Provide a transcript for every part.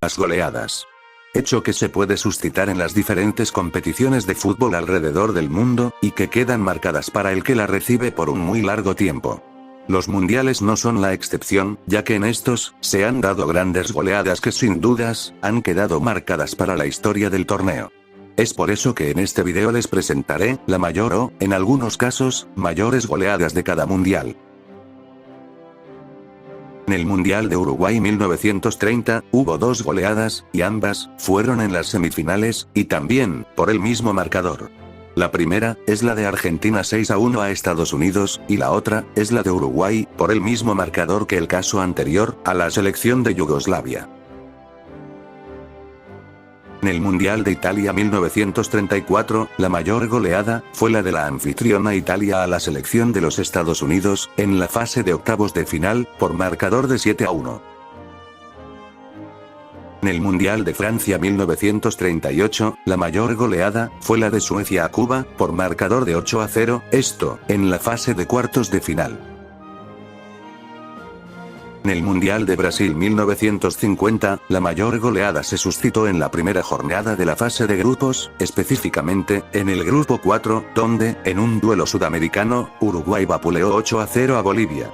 Las goleadas. Hecho que se puede suscitar en las diferentes competiciones de fútbol alrededor del mundo, y que quedan marcadas para el que la recibe por un muy largo tiempo. Los mundiales no son la excepción, ya que en estos, se han dado grandes goleadas que sin dudas, han quedado marcadas para la historia del torneo. Es por eso que en este video les presentaré, la mayor o, en algunos casos, mayores goleadas de cada mundial. En el Mundial de Uruguay 1930, hubo 2 goleadas, y ambas, fueron en las semifinales, y también, por el mismo marcador. La primera, es la de Argentina 6-1 a Estados Unidos, y la otra, es la de Uruguay, por el mismo marcador que el caso anterior, a la selección de Yugoslavia. En el Mundial de Italia 1934, la mayor goleada, fue la de la anfitriona Italia a la selección de los Estados Unidos, en la fase de octavos de final, por marcador de 7-1. En el Mundial de Francia 1938, la mayor goleada, fue la de Suecia a Cuba, por marcador de 8-0, esto, en la fase de cuartos de final. En el Mundial de Brasil 1950, la mayor goleada se suscitó en la primera jornada de la fase de grupos, específicamente, en el grupo 4, donde, en un duelo sudamericano, Uruguay vapuleó 8-0 a Bolivia.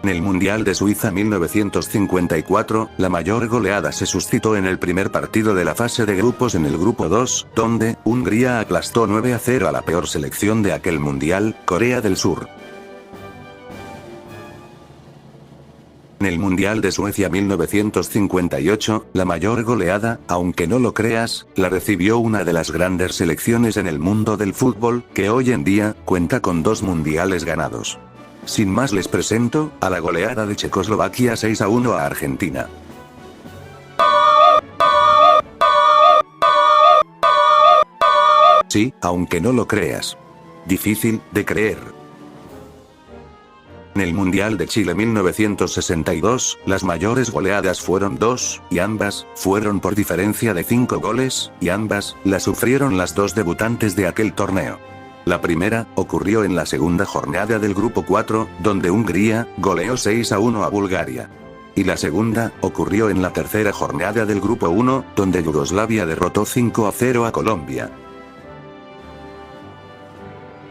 En el Mundial de Suiza 1954, la mayor goleada se suscitó en el primer partido de la fase de grupos en el grupo 2, donde, Hungría aplastó 9-0 a la peor selección de aquel mundial, Corea del Sur. En el Mundial de Suecia 1958, la mayor goleada, aunque no lo creas, la recibió una de las grandes selecciones en el mundo del fútbol, que hoy en día, cuenta con 2 mundiales ganados. Sin más les presento, a la goleada de Checoslovaquia 6-1 a Argentina. Sí, aunque no lo creas. Difícil de creer. En el Mundial de Chile 1962, las mayores goleadas fueron 2, y ambas, fueron por diferencia de 5 goles, y ambas, las sufrieron las 2 debutantes de aquel torneo. La primera, ocurrió en la segunda jornada del grupo 4, donde Hungría, goleó 6-1 a Bulgaria. Y la segunda, ocurrió en la tercera jornada del grupo 1, donde Yugoslavia derrotó 5-0 a Colombia.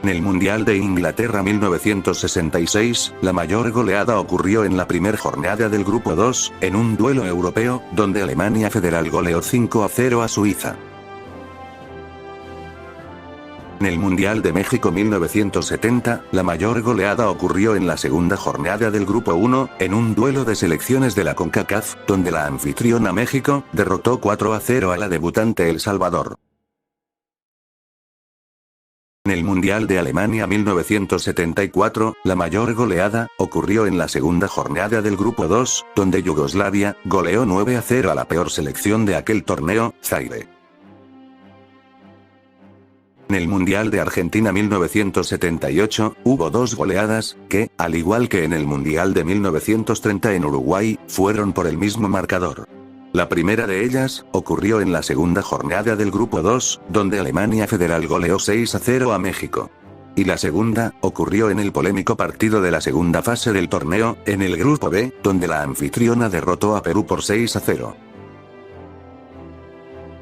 En el Mundial de Inglaterra 1966, la mayor goleada ocurrió en la primera jornada del grupo 2, en un duelo europeo, donde Alemania Federal goleó 5-0 a Suiza. En el Mundial de México 1970, la mayor goleada ocurrió en la segunda jornada del grupo 1, en un duelo de selecciones de la CONCACAF, donde la anfitriona México, derrotó 4-0 a la debutante El Salvador. En el Mundial de Alemania 1974, la mayor goleada, ocurrió en la segunda jornada del grupo 2, donde Yugoslavia, goleó 9-0 a la peor selección de aquel torneo, Zaire. En el Mundial de Argentina 1978, hubo 2 goleadas, que, al igual que en el Mundial de 1930 en Uruguay, fueron por el mismo marcador. La primera de ellas, ocurrió en la segunda jornada del grupo 2, donde Alemania Federal goleó 6-0 a México. Y la segunda, ocurrió en el polémico partido de la segunda fase del torneo, en el grupo B, donde la anfitriona derrotó a Perú por 6-0.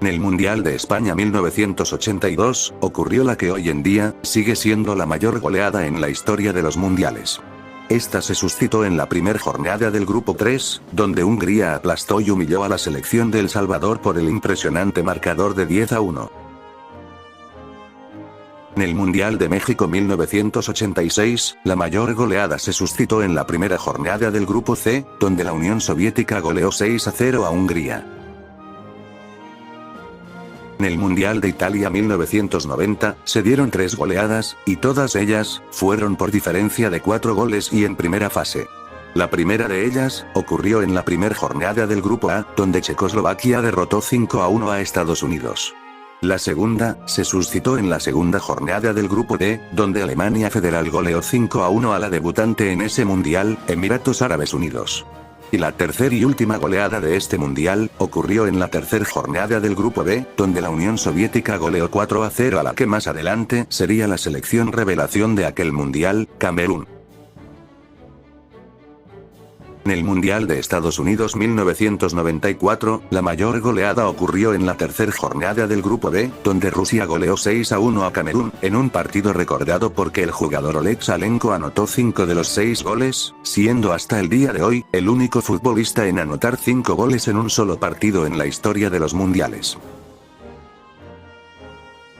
En el Mundial de España 1982, ocurrió la que hoy en día, sigue siendo la mayor goleada en la historia de los mundiales. Esta se suscitó en la primera jornada del grupo 3, donde Hungría aplastó y humilló a la selección de El Salvador por el impresionante marcador de 10-1. En el Mundial de México 1986, la mayor goleada se suscitó en la primera jornada del grupo C, donde la Unión Soviética goleó 6-0 a Hungría. En el Mundial de Italia 1990, se dieron 3 goleadas, y todas ellas, fueron por diferencia de 4 goles y en primera fase. La primera de ellas, ocurrió en la primera jornada del grupo A, donde Checoslovaquia derrotó 5-1 a Estados Unidos. La segunda, se suscitó en la segunda jornada del grupo D, donde Alemania Federal goleó 5-1 a la debutante en ese mundial, Emiratos Árabes Unidos. Y la tercera y última goleada de este mundial, ocurrió en la tercera jornada del grupo B, donde la Unión Soviética goleó 4-0 a la que más adelante sería la selección revelación de aquel mundial, Camerún. En el Mundial de Estados Unidos 1994, la mayor goleada ocurrió en la tercera jornada del Grupo B, donde Rusia goleó 6-1 a Camerún, en un partido recordado porque el jugador Oleg Salenko anotó 5 de los 6 goles, siendo hasta el día de hoy, el único futbolista en anotar 5 goles en un solo partido en la historia de los mundiales.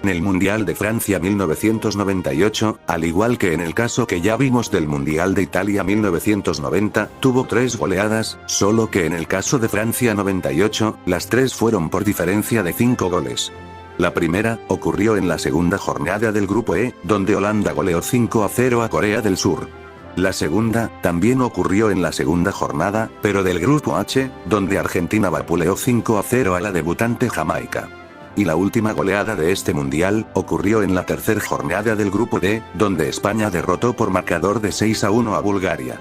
En el Mundial de Francia 1998, al igual que en el caso que ya vimos del Mundial de Italia 1990, tuvo 3 goleadas, solo que en el caso de Francia 98, las 3 fueron por diferencia de 5 goles. La primera, ocurrió en la segunda jornada del Grupo E, donde Holanda goleó 5-0 a Corea del Sur. La segunda, también ocurrió en la segunda jornada, pero del Grupo H, donde Argentina vapuleó 5-0 a la debutante Jamaica. Y la última goleada de este mundial, ocurrió en la tercera jornada del Grupo D, donde España derrotó por marcador de 6-1 a Bulgaria.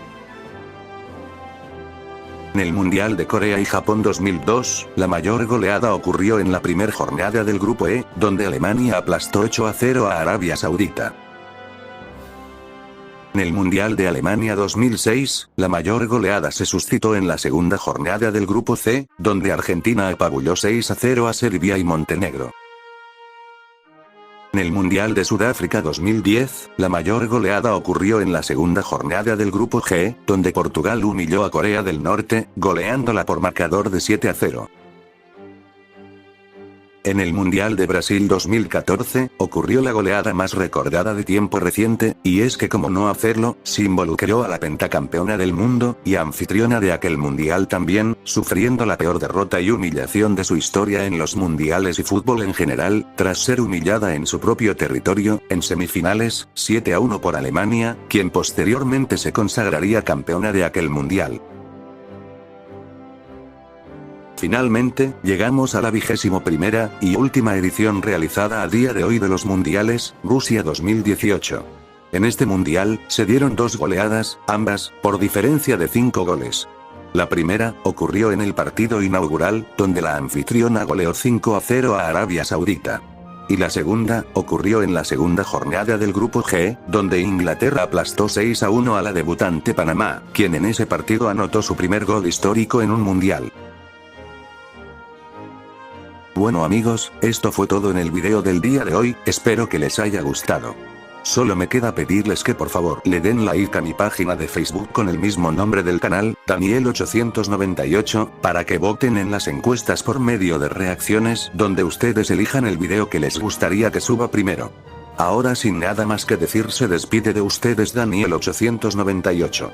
En el Mundial de Corea y Japón 2002, la mayor goleada ocurrió en la primera jornada del Grupo E, donde Alemania aplastó 8-0 a Arabia Saudita. En el Mundial de Alemania 2006, la mayor goleada se suscitó en la segunda jornada del Grupo C, donde Argentina apabulló 6-0 a Serbia y Montenegro. En el Mundial de Sudáfrica 2010, la mayor goleada ocurrió en la segunda jornada del Grupo G, donde Portugal humilló a Corea del Norte, goleándola por marcador de 7-0. En el Mundial de Brasil 2014, ocurrió la goleada más recordada de tiempo reciente, y es que como no hacerlo, se involucró a la pentacampeona del mundo, y anfitriona de aquel mundial también, sufriendo la peor derrota y humillación de su historia en los mundiales y fútbol en general, tras ser humillada en su propio territorio, en semifinales, 7-1 por Alemania, quien posteriormente se consagraría campeona de aquel mundial. Finalmente, llegamos a la 21ª y última edición realizada a día de hoy de los mundiales, Rusia 2018. En este mundial, se dieron 2 goleadas, ambas, por diferencia de 5 goles. La primera, ocurrió en el partido inaugural, donde la anfitriona goleó 5-0 a Arabia Saudita. Y la segunda, ocurrió en la segunda jornada del Grupo G, donde Inglaterra aplastó 6-1 a la debutante Panamá, quien en ese partido anotó su primer gol histórico en un mundial. Bueno amigos, esto fue todo en el video del día de hoy, espero que les haya gustado. Solo me queda pedirles que por favor le den like a mi página de Facebook con el mismo nombre del canal, Daniel898, para que voten en las encuestas por medio de reacciones, donde ustedes elijan el video que les gustaría que suba primero. Ahora sin nada más que decir se despide de ustedes Daniel898.